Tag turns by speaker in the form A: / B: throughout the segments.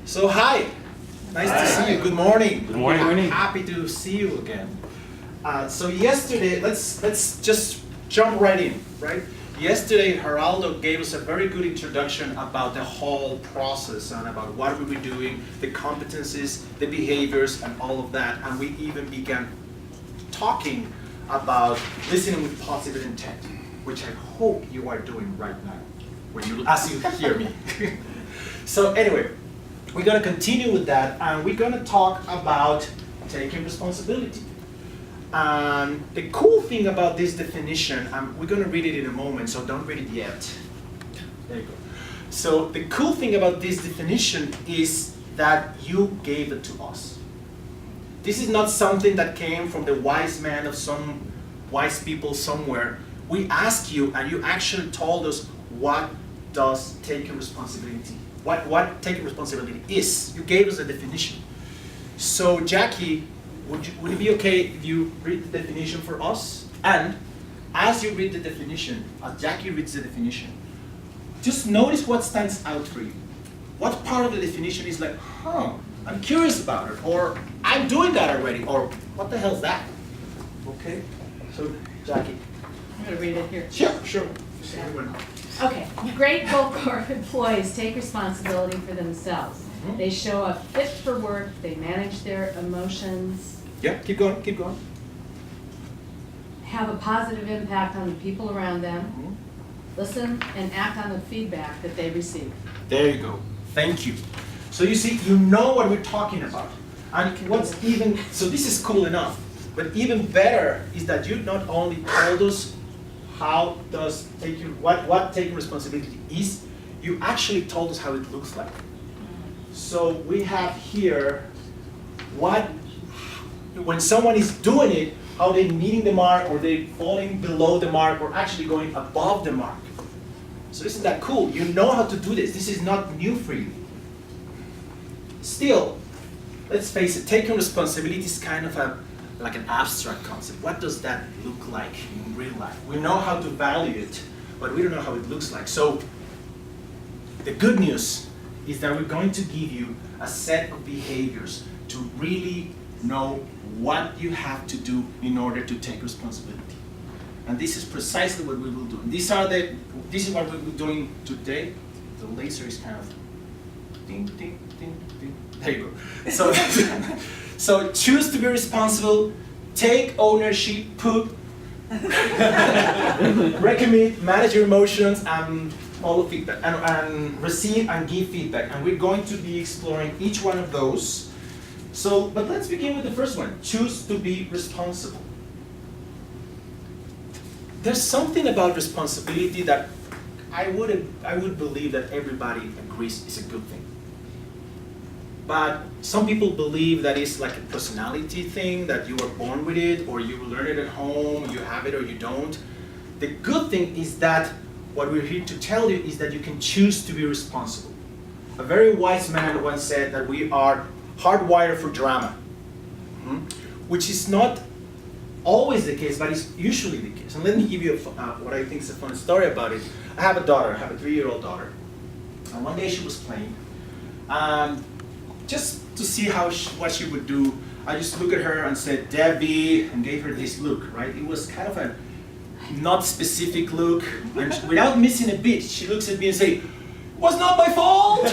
A: So hi, nice to see you. Good morning.
B: Good morning.
A: I'm happy to see you again. So yesterday, let's just jump right in, right? Yesterday, Geraldo gave us a very good introduction about the whole process and about what we were doing, the competencies, the behaviors, and all of that. And we even began talking about listening with positive intent, which I hope you are doing right now, as you hear me. So anyway, we're going to continue with that, and we're going to talk about taking responsibility. And the cool thing about this definition, we're going to read it in a moment, so don't read it yet. There you go. So the cool thing about this definition is that you gave it to us. This is not something that came from the wise man of some wise people somewhere. We asked you, and you actually told us what does taking responsibility, what taking responsibility is. You gave us a definition. So Jackie, would it be okay if you read the definition for us? And as you read the definition, as Jackie reads the definition, just notice what stands out for you. What part of the definition is like, I'm curious about it, or I'm doing that already, or what the hell's that? Okay, so Jackie.
C: I'm going to read it here.
A: Sure.
C: Okay, great vocal employees take responsibility for themselves. They show up fit for work, they manage their emotions.
A: Yeah, keep going.
C: Have a positive impact on the people around them. Listen and act on the feedback that they receive.
A: There you go. Thank you. So you see, you know what we're talking about. And what's even, so this is cool enough, but even better is that you not only told us how does what taking responsibility is, you actually told us how it looks like. So we have here when someone is doing it, how they're meeting the mark, or they're falling below the mark, or actually going above the mark. So isn't that cool? You know how to do this. This is not new for you. Still, let's face it, taking responsibility is kind of like an abstract concept. What does that look like in real life? We know how to value it, but we don't know how it looks like. So the good news is that we're going to give you a set of behaviors to really know what you have to do in order to take responsibility. And this is precisely what we will do. And this is what we'll be doing today. The laser is kind of ding, ding, ding, ding. There you go. So choose to be responsible, take ownership, recommit, manage your emotions, and all of feedback, and receive and give feedback. And we're going to be exploring each one of those. So, but let's begin with the first one. Choose to be responsible. There's something about responsibility that I would believe that everybody agrees is a good thing. But some people believe that it's like a personality thing, that you were born with it, or you learn it at home, you have it or you don't. The good thing is that what we're here to tell you is that you can choose to be responsible. A very wise man once said that we are hardwired for drama, which is not always the case, but it's usually the case. And let me give you what I think is a fun story about it. I have a 3-year-old daughter. And one day she was playing. Just to see what she would do, I just looked at her and said, Debbie, and gave her this look, right? It was kind of a not specific look. And without missing a beat, she looks at me and says, was not my fault!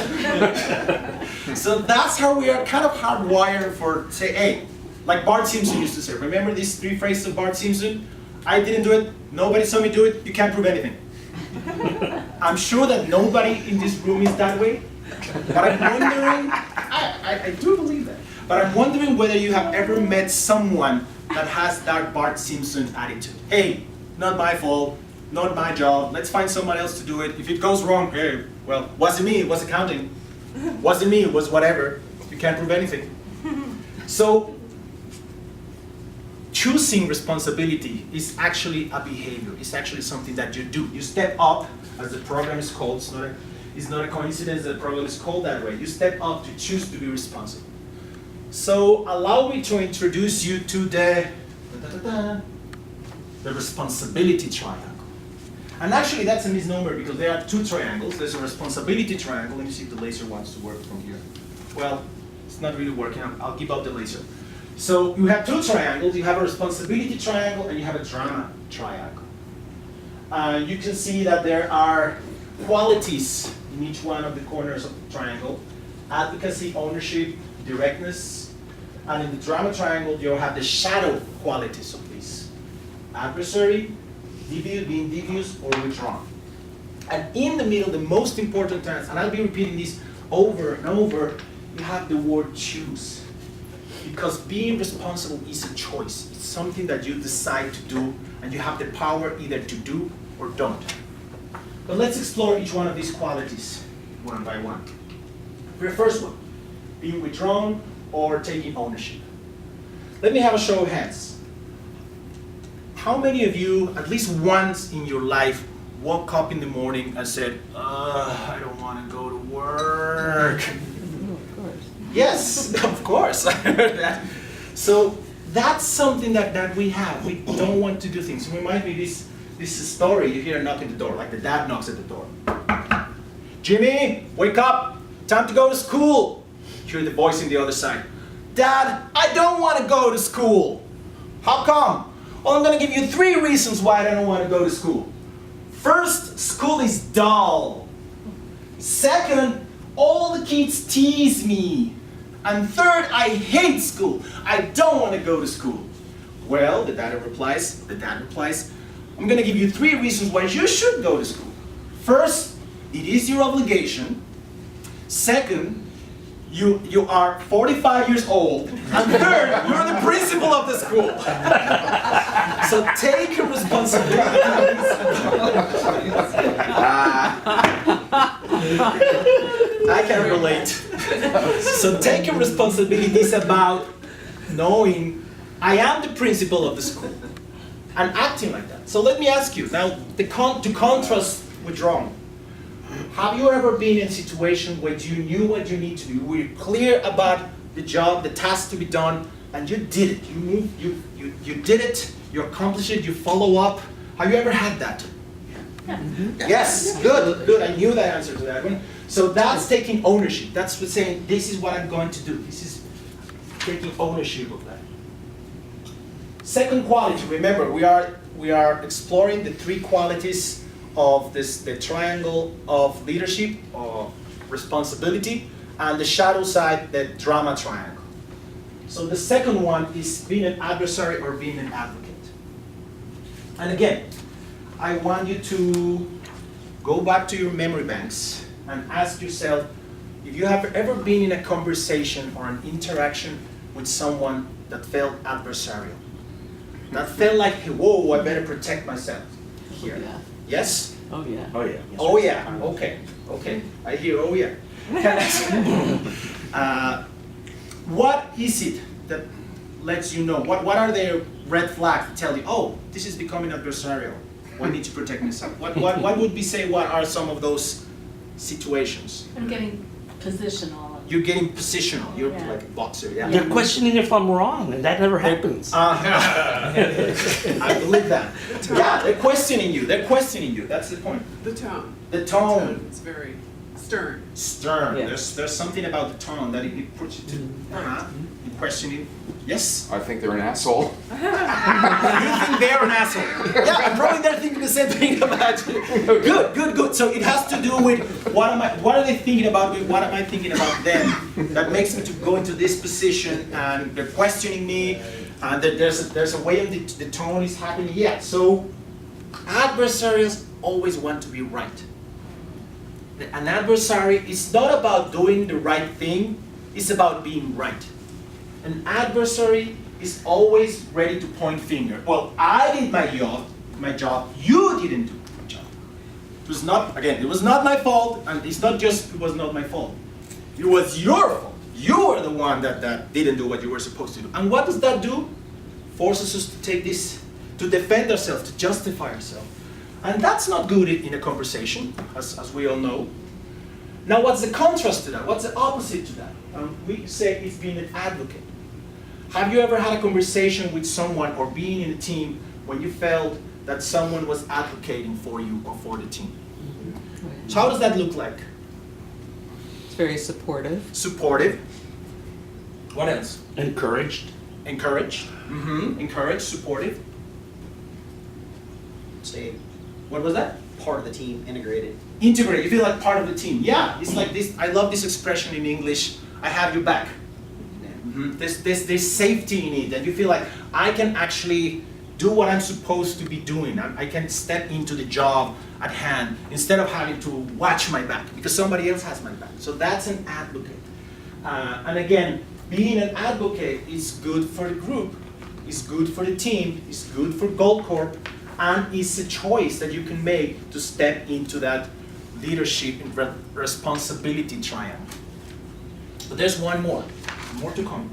A: So that's how we are kind of hardwired for, say, hey, like Bart Simpson used to say, remember these 3 phrases of Bart Simpson? I didn't do it, nobody saw me do it, you can't prove anything. I'm sure that nobody in this room is that way, but I'm wondering, I do believe that, but I'm wondering whether you have ever met someone that has that Bart Simpson attitude. Hey, not my fault, not my job, let's find someone else to do it. If it goes wrong, hey, well, wasn't me, it was accounting. Wasn't me, it was whatever. You can't prove anything. So, choosing responsibility is actually a behavior. It's actually something that you do. You step up, as the program is called. It's not a coincidence that the program is called that way. You step up to choose to be responsible. So allow me to introduce you to the responsibility triangle. And actually that's a misnomer because there are 2 triangles. There's a responsibility triangle. Let me see if the laser wants to work from here. Well, it's not really working. I'll give up the laser. So you have two triangles. You have a responsibility triangle and you have a drama triangle. You can see that there are qualities in each one of the corners of the triangle. Advocacy, ownership, directness. And in the drama triangle, you'll have the shadow qualities of these. Adversary, being devious, or withdrawn. And in the middle, the most important times, and I'll be repeating this over and over, you have the word choose. Because being responsible is a choice. It's something that you decide to do, and you have the power either to do or don't. But let's explore each one of these qualities one by one. For the first one, being withdrawn or taking ownership. Let me have a show of hands. How many of you, at least once in your life, woke up in the morning and said, I don't want to go to work?
C: Of course.
A: Yes, of course, I heard that. So that's something that we have. We don't want to do things. It reminds me of this story. You hear a knock at the door, like the dad knocks at the door. Jimmy, wake up, time to go to school. You hear the voice on the other side. Dad, I don't want to go to school. How come? Well, I'm going to give you 3 reasons why I don't want to go to school. First, school is dull. Second, all the kids tease me. And third, I hate school. I don't want to go to school. Well, the dad replies, I'm going to give you 3 reasons why you should go to school. First, it is your obligation. Second, you are 45 years old. And third, you're the principal of the school. So take your responsibility. I can relate. So take your responsibilities about knowing I am the principal of the school and acting like that. So let me ask you now, to contrast withdrawn. Have you ever been in a situation where you knew what you need to do, you were clear about the job, the task to be done, and you did it? You moved, you did it, you accomplished it, you follow up. Have you ever had that?
C: Yeah.
A: Yes, good. I knew the answer to that one. So that's taking ownership. That's what saying, this is what I'm going to do. This is taking ownership of that. Second quality, remember, we are exploring the 3 qualities of the triangle of leadership, or responsibility, and the shadow side, the drama triangle. So the second one is being an adversary or being an advocate. And again, I want you to go back to your memory banks and ask yourself if you have ever been in a conversation or an interaction with someone that felt adversarial. That felt like, hey, whoa, I better protect myself here.
C: Yeah.
A: Yes?
B: Oh yeah.
D: Oh yeah.
A: Oh yeah, okay. I hear oh yeah. What is it that lets you know? What are the red flags that tell you, oh, this is becoming adversarial? I need to protect myself. What would we say, what are some of those situations?
C: I'm getting positional.
A: You're getting positional, you're
C: Yeah.
A: like a boxer, yeah?
B: They're questioning if I'm wrong, and that never happens.
A: I believe that. Yeah, they're questioning you, that's the point.
E: The tone.
A: The tone.
E: It's very stern.
A: Stern.
B: Yeah.
A: There's something about the tone that it puts you to questioning. Yes?
D: I think they're an asshole.
A: You think they're an asshole? Yeah, probably they're thinking the same thing about you. Good. So it has to do with what are they thinking about me? What am I thinking about them? That makes me to go into this position, and they're questioning me, and there's a way in the tone is happening. Yeah. So adversaries always want to be right. An adversary is not about doing the right thing, it's about being right. An adversary is always ready to point finger. Well, I did my job, you didn't do my job. It was not my fault, and it was not my fault. It was your fault. You were the one that didn't do what you were supposed to do. And what does that do? Forces us to take this, to defend ourselves, to justify ourselves. And that's not good in a conversation, as we all know. Now, what's the contrast to that? What's the opposite to that? We say it's being an advocate. Have you ever had a conversation with someone or being in a team when you felt that someone was advocating for you or for the team? So how does that look like?
D: Very supportive.
A: Supportive. What else?
B: Encouraged.
A: Encouraged. Encouraged, supportive.
E: Say
A: What was that?
E: part of the team, integrated.
A: Integrate. You feel like part of the team. Yeah, it's like this. I love this expression in English. I have your back. There's safety in it, and you feel like I can actually do what I'm supposed to be doing. I can step into the job at hand instead of having to watch my back because somebody else has my back. So that's an advocate. And again, being an advocate is good for the group, is good for the team, is good for Gold Corp, and it's a choice that you can make to step into that leadership and responsibility triangle. But there's one more to come.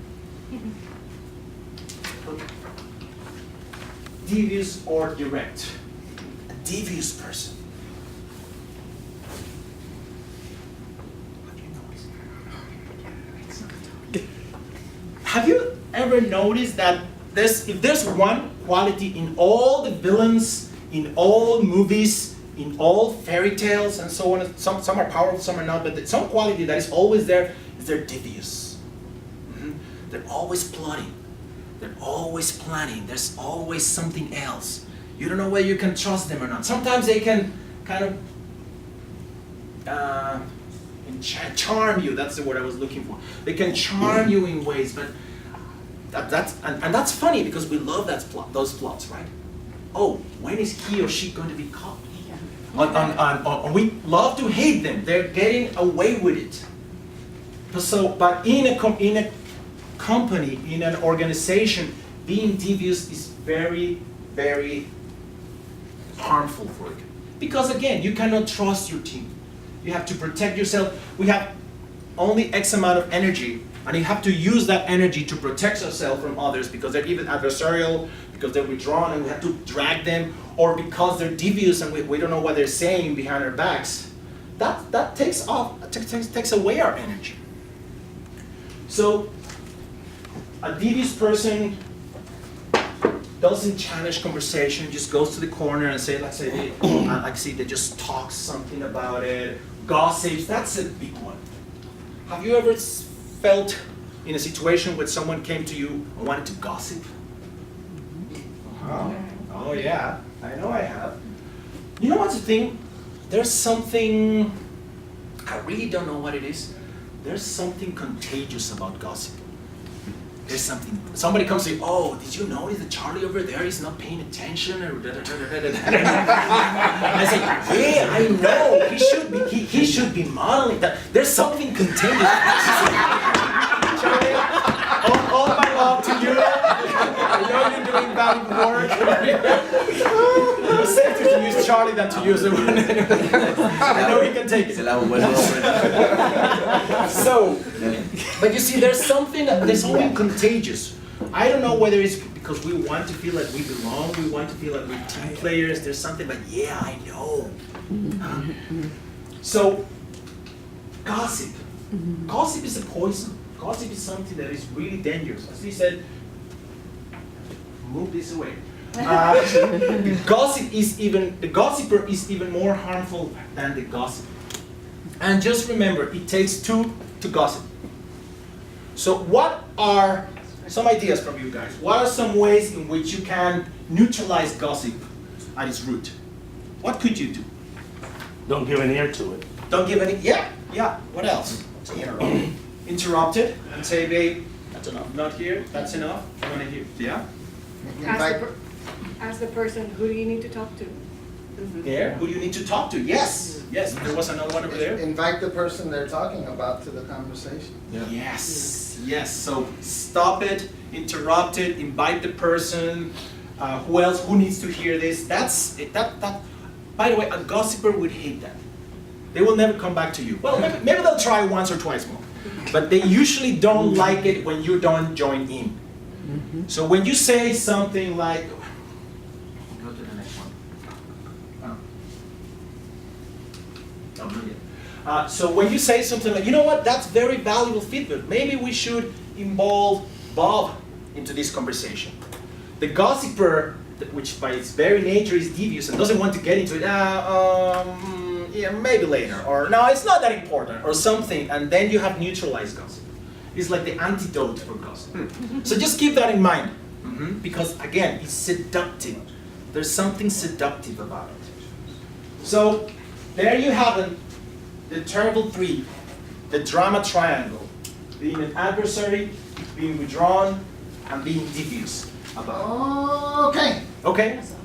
A: Devious or direct. A devious person. Have you ever noticed that if there's one quality in all the villains, in all movies, in all fairy tales and so on, some are powerful, some are not, but some quality that is always there is they're devious. They're always plotting. They're always planning. There's always something else. You don't know whether you can trust them or not. Sometimes they can kind of charm you. That's the word I was looking for. They can charm you in ways, but that's funny because we love those plots, right? Oh, when is he or she going to be caught? We love to hate them. They're getting away with it. But in a company, in an organization, being devious is very, very harmful for you. Because again, you cannot trust your team. You have to protect yourself. We have only X amount of energy, and you have to use that energy to protect ourselves from others because they're even adversarial, because they're withdrawn and we have to drag them, or because they're devious and we don't know what they're saying behind our backs. That takes away our energy. So a devious person doesn't challenge conversation, just goes to the corner and say, let's say, they just talk something about it, gossips, that's a big one. Have you ever felt in a situation where someone came to you and wanted to gossip? Oh yeah, I know I have. You know what's the thing? There's something, I really don't know what it is. There's something contagious about gossip. There's something, somebody comes and say, oh, did you notice that Charlie over there is not paying attention? Or da, da, da, da, da, da. I say, yeah, I know, he should be modeling that. There's something contagious. Charlie, all my love to you. I know you're doing valuable work. It's safer to use Charlie than to use the one. I know he can take it. So, but you see, there's something contagious. I don't know whether it's because we want to feel like we belong, we want to feel like we're team players. There's something like, yeah, I know. So, gossip. Gossip is a poison. Gossip is something that is really dangerous. As he said, move this away. The gossiper is even more harmful than the gossip. And just remember, it takes two to gossip. So what are some ideas from you guys? What are some ways in which you can neutralize gossip at its root? What could you do?
B: Don't give an ear to it.
A: Don't give any, yeah. What else? Interrupted and say, babe, that's enough. Not here, that's enough. I want to hear, yeah?
F: Ask the person, who do you need to talk to?
A: There, who do you need to talk to? Yes, there was another one over there.
G: Invite the person they're talking about to the conversation.
A: Yes. So stop it, interrupt it, invite the person. Who else? Who needs to hear this? That's it. By the way, a gossiper would hate that. They will never come back to you. Well, maybe they'll try once or twice more, but they usually don't like it when you don't join in. So when you say something like, go to the next one. Oh, not yet. So when you say something like, you know what, that's very valuable feedback. Maybe we should involve Bob into this conversation. The gossiper, which by its very nature is devious and doesn't want to get into it, yeah, maybe later, or no, it's not that important, or something, and then you have neutralized gossip. It's like the antidote for gossip. So just keep that in mind, because again, it's seductive. There's something seductive about it. So there you have it, the terrible three, the drama triangle, being an adversary, being withdrawn, and being diffuse about it.
G: Okay.
A: Okay?
C: That's all.